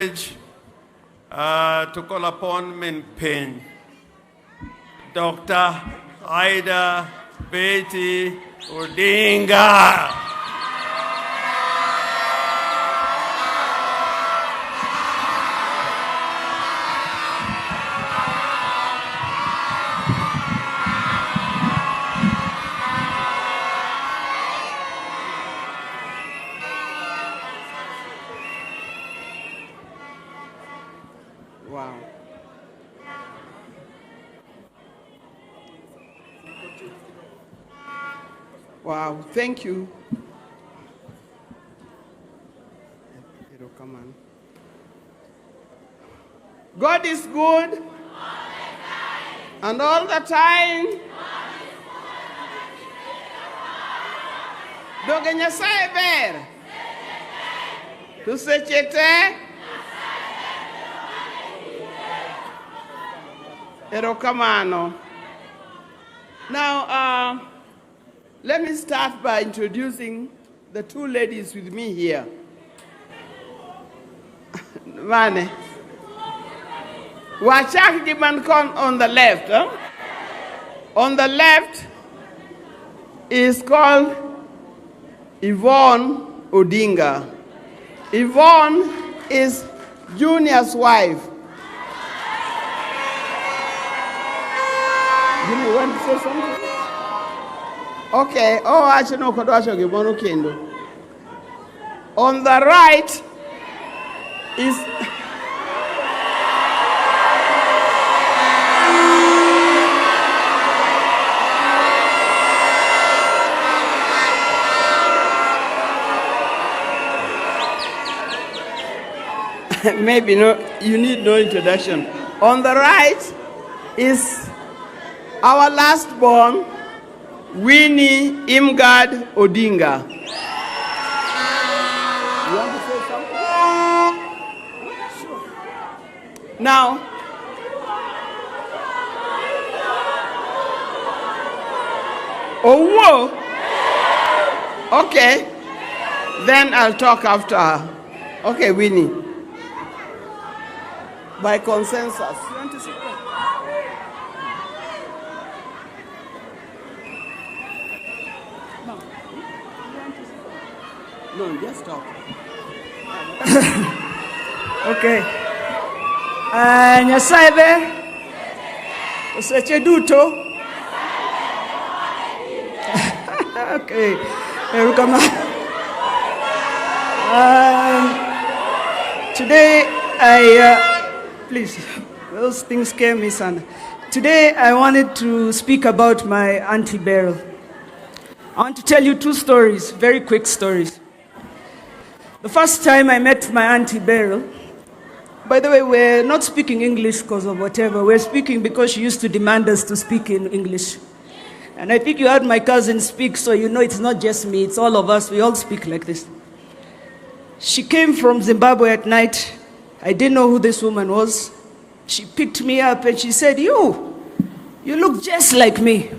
To call upon Piny Dr. Ida Odinga. Wow. Wow, thank you. It'll come on. God is good. And all the time. Doge Nyasaye ber. To sechete. Erokamano. Now, let me start by introducing the two ladies with me here. Vane. Wachak Jimankon on the left. Huh? On the left is called Yvonne Odinga. Yvonne is Junior's wife. You want to say something? Okay. Oh, actually, no. On the right is maybe no. You need no introduction. On the right is our last born, Winnie Imgad Odinga. You want to say something? Sure. Now, oh, whoa. Okay. Then I'll talk after her. Okay, Winnie. By consensus. You want to sit down? No, just talk. Okay. Nyasaye be seche duto. Okay. Today please, those things scare me, son. Today I wanted to speak about my Auntie Beryl. I want to tell you two stories, very quick stories. The first time I met my Auntie Beryl, by the way, we're not speaking English because of whatever. We're speaking because she used to demand us to speak in English. And I think you heard my cousin speak, so you know it's not just me, it's all of us. We all speak like this. She came from Zimbabwe at night. I didn't know who this woman was. She picked me up and she said, you look just like me.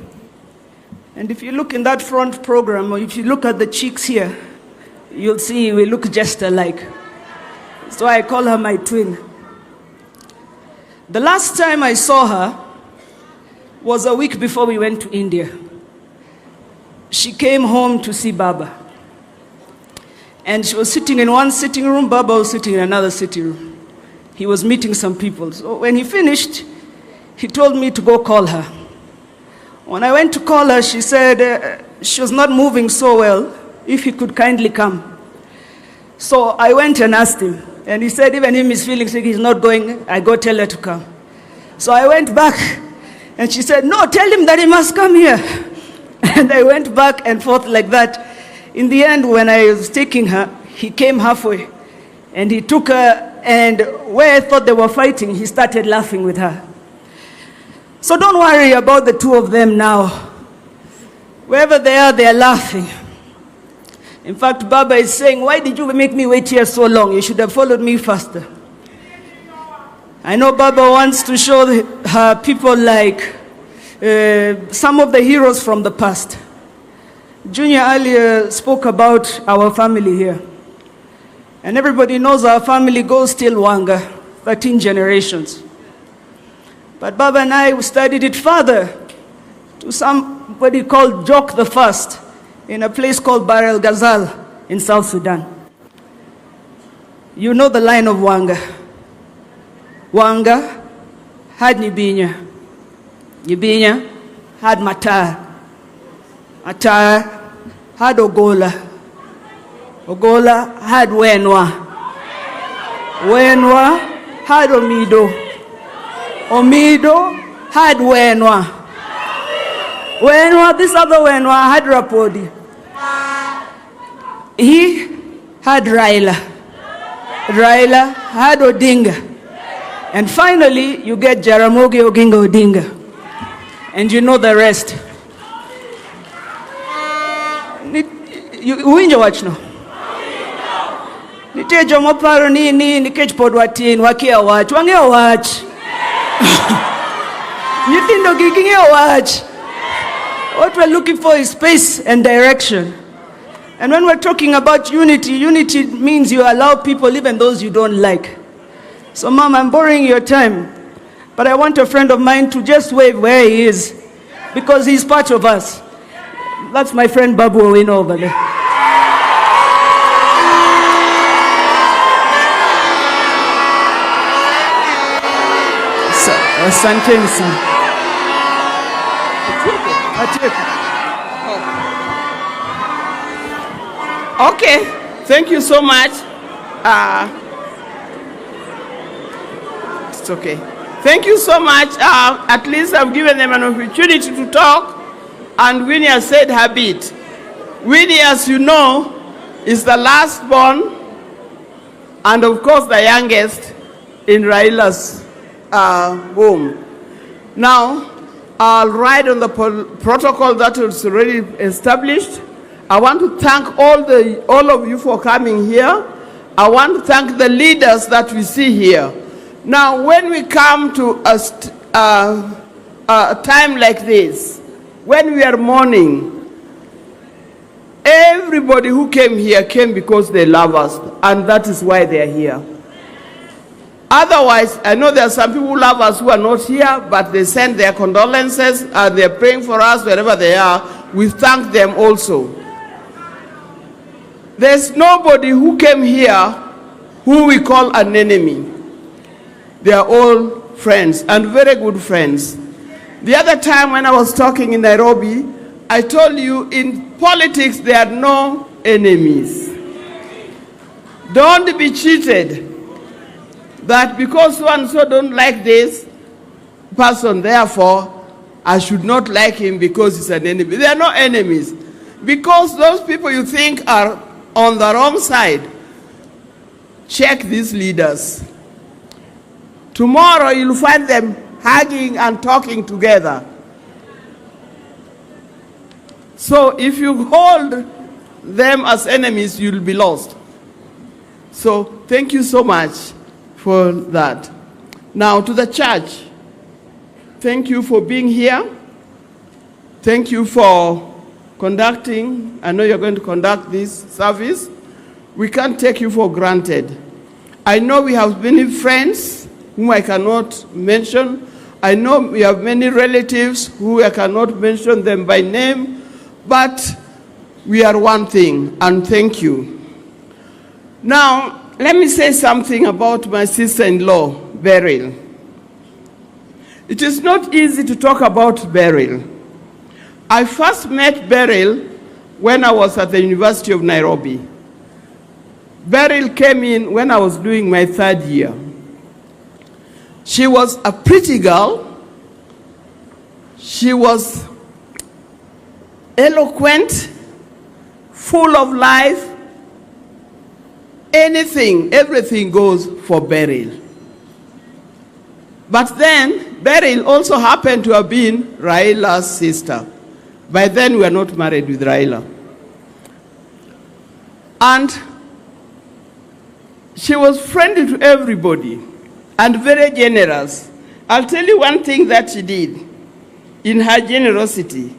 And if you look in that front program, or if you look at the cheeks here, you'll see we look just alike. So I call her my twin. The last time I saw her was a week before we went to India. She came home to see Baba. And she was sitting in one sitting room, Baba was sitting in another sitting room. He was meeting some people. So when he finished, he told me to go call her. When I went to call her, she said she was not moving so well, if he could kindly come. So I went and asked him, and he said even him is feeling sick, he's not going, I go tell her to come. So I went back, and she said, no, tell him that he must come here. And I went back and forth like that. In the end, when I was taking her, he came halfway, and he took her, and where I thought they were fighting, he started laughing with her. So don't worry about the two of them now. Wherever they are laughing. In fact, Baba is saying, why did you make me wait here so long? You should have followed me faster. I know Baba wants to show her people like some of the heroes from the past. Junior earlier spoke about our family here. And everybody knows our family goes till Wanga, 13 generations. But Baba and I studied it further to somebody called Jok the First in a place called Beryl in South Sudan. You know the line of Wanga. Wanga had Nyibinya. Nyibinya had Mutahi. Mutahi had Ogola. Ogola had Wenwa. Wenwa had Omido. Omido had Wenwa. Wenwa, this other Wenwa had Rapodi. He had Raila. Raila had Odinga. And finally, you get Jaramogi Oginga Odinga. And you know the rest. Uwinjo wachno. Nitie joma paro ni nikech pod watin wakia wach. Wang'eyo wach. Nyithindo gi ging'eyo wach. What we're looking for is space and direction. And when we're talking about unity, unity means you allow people, even those you don't like. So, Mom, I'm borrowing your time, but I want a friend of mine to just wave where he is, because he's part of us. That's my friend Babu Owino over there. Asanteni sana. Okay, thank you so much. It's okay. Thank you so much. At least I've given them an opportunity to talk, and Winnie has said her bit. Winnie, as you know, is the last born, and of course the youngest in Raila's womb. Now, I'll ride on the protocol that was already established. I want to thank all of you for coming here. I want to thank the leaders that we see here. Now, when we come to a time like this, when we are mourning, everybody who came here came because they love us, and that is why they are here. Otherwise, I know there are some people who love us who are not here, but they send their condolences, and they're praying for us wherever they are. We thank them also. There's nobody who came here who we call an enemy. They are all friends, and very good friends. The other time when I was talking in Nairobi, I told you in politics there are no enemies. Don't be cheated that because so and so don't like this person, therefore I should not like him because he's an enemy. There are no enemies. Because those people you think are on the wrong side, check these leaders. Tomorrow you'll find them hugging and talking together. So if you hold them as enemies, you'll be lost. So thank you so much for that. Now to the church, thank you for being here. Thank you for conducting. I know you're going to conduct this service. We can't take you for granted. I know we have many friends whom I cannot mention. I know we have many relatives who I cannot mention them by name, but we are one thing, and thank you. Now, let me say something about my sister-in-law, Beryl. It is not easy to talk about Beryl. I first met Beryl when I was at the University of Nairobi. Beryl came in when I was doing my third year. She was a pretty girl. She was eloquent, full of life. Anything, everything goes for Beryl. But then, Beryl also happened to have been Raila's sister. By then, we were not married with Raila. And she was friendly to everybody and very generous. I'll tell you one thing that she did in her generosity.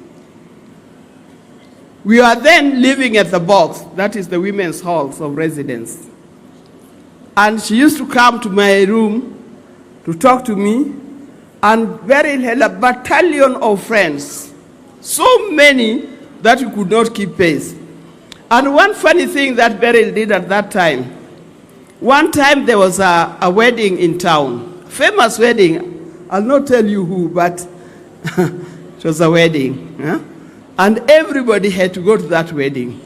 We were then living at the box, that is the women's halls of residence. And she used to come to my room to talk to me. And Beryl had a battalion of friends, so many that you could not keep pace. And one funny thing that Beryl did at that time, one time there was a wedding in town, famous wedding. I'll not tell you who, but it was a wedding. Yeah? And everybody had to go to that wedding.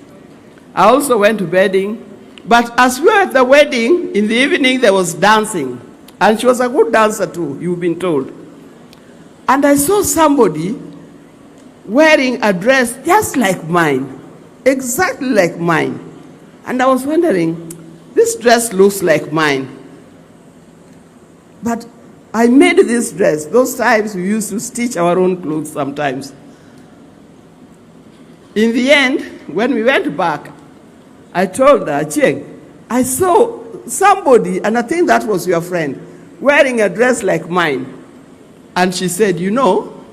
I also went to wedding. But as we were at the wedding, in the evening there was dancing. And she was a good dancer too, you've been told. And I saw somebody wearing a dress just like mine, exactly like mine. And I was wondering, this dress looks like mine. But I made this dress. Those times we used to stitch our own clothes sometimes. In the end, when we went back, I told her, Chieng, I saw somebody, and I think that was your friend, wearing a dress like mine. And she said, you know,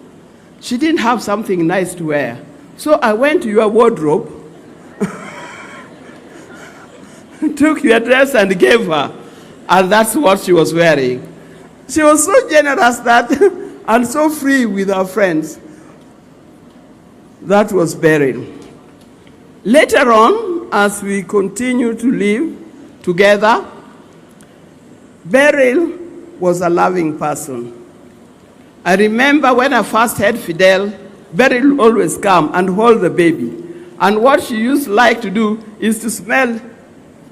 she didn't have something nice to wear. So I went to your wardrobe, took your dress and gave her. And that's what she was wearing. She was so generous that, and so free with her friends. That was Beryl. Later on, as we continue to live together, Beryl was a loving person. I remember when I first had Fidel, Beryl would always come and hold the baby. And what she used to like to do is to smell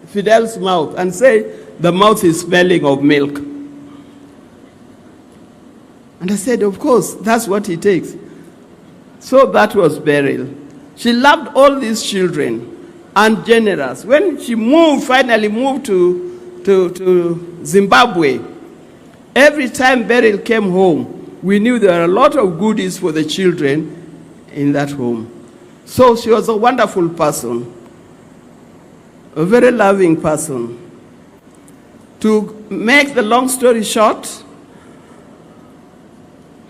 Fidel's mouth and say, the mouth is smelling of milk. And I said, of course, that's what it takes. So that was Beryl. She loved all these children and generous. When she finally moved to Zimbabwe, every time Beryl came home, we knew there were a lot of goodies for the children in that home. So she was a wonderful person, a very loving person. To make the long story short,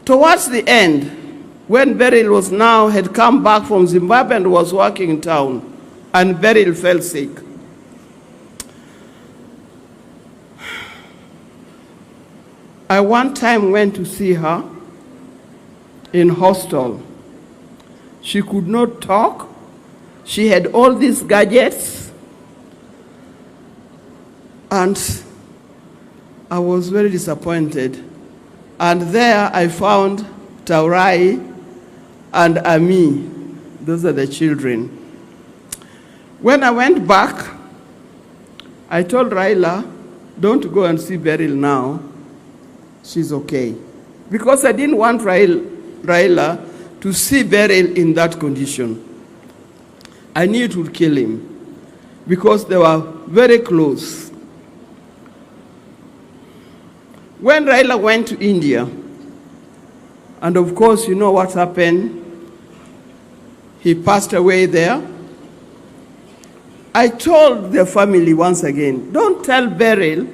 towards the end, when Beryl had come back from Zimbabwe and was working in town, and Beryl fell sick. I one time went to see her in hostel. She could not talk. She had all these gadgets. And I was very disappointed. And there I found Taurai and Ami. Those are the children. When I went back, I told Raila, don't go and see Beryl now. She's okay. Because I didn't want Raila to see Beryl in that condition. I knew it would kill him because they were very close. When Raila went to India, and of course you know what happened, he passed away there. I told the family once again, don't tell Beryl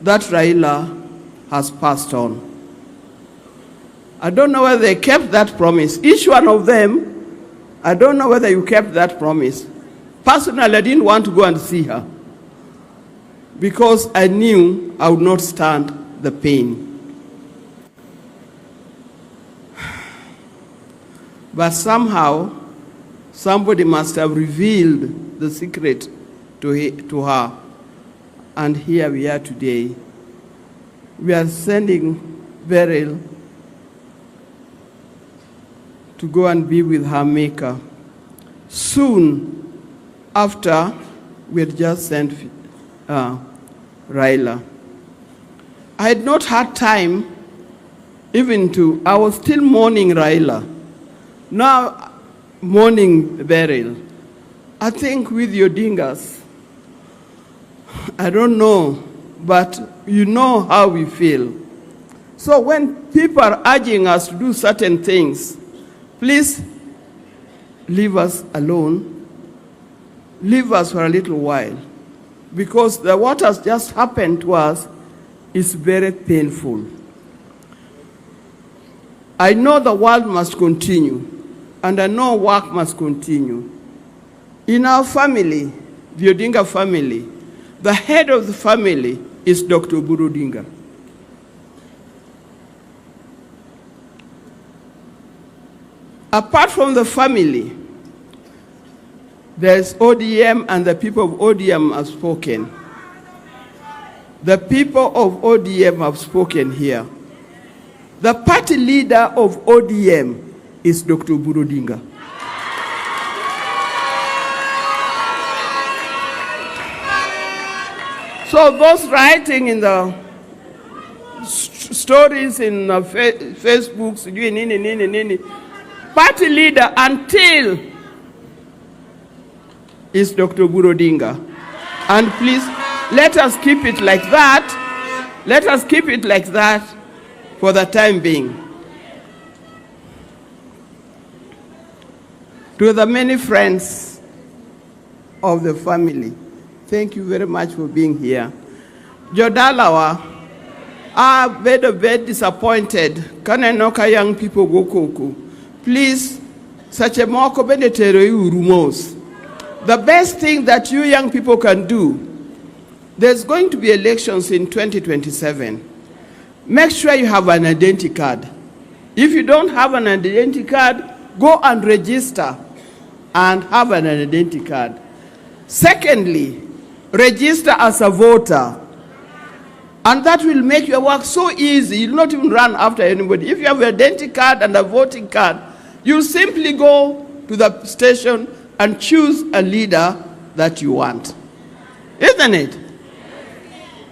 that Raila has passed on. I don't know whether they kept that promise. Each one of them, I don't know whether you kept that promise. Personally, I didn't want to go and see her because I knew I would not stand the pain. But somehow, somebody must have revealed the secret to her. And here we are today. We are sending Beryl to go and be with her maker. Soon after, we had just sent Raila. I had not had time I was still mourning Raila. Now, mourning Beryl. I think with the Odingas, I don't know, but you know how we feel. So when people are urging us to do certain things, please leave us alone. Leave us for a little while. Because what has just happened to us is very painful. I know the world must continue, and I know work must continue. In our family, the Odinga family, The head of the family is Dr. Beryl Odinga. Apart from the family, there's ODM, and the people of ODM have spoken. The people of ODM have spoken here. The party leader of ODM is Dr. Beryl Odinga. So those writing in the stories in Facebook, party leader until is Dr. Beryl Odinga. And please, let us keep it like that. Let us keep it like that for the time being. To the many friends of the family, thank you very much for being here. Jodalawa, I'm very disappointed. Kanenoka young people go koko. Please, such a moko benetero urumos. The best thing that you young people can do, there's going to be elections in 2027. Make sure you have an identity card. If you don't have an identity card, go and register and have an identity card. Secondly, register as a voter. And that will make your work so easy. You'll not even run after anybody. If you have an identity card and a voting card, you simply go to the station and choose a leader that you want. Isn't it?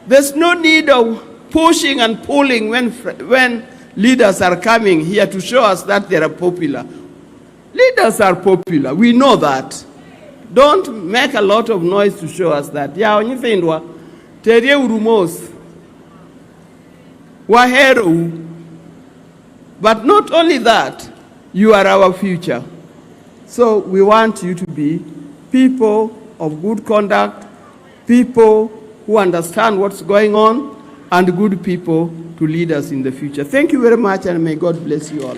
There's no need of pushing and pulling when leaders are coming here to show us that they are popular. Leaders are popular. We know that. Don't make a lot of noise to show us that. Ya onyithindwa terie urumos wahero. But not only that, you are our future. So we want you to be people of good conduct, people who understand what's going on, and good people to lead us in the future. Thank you very much, and may God bless you all.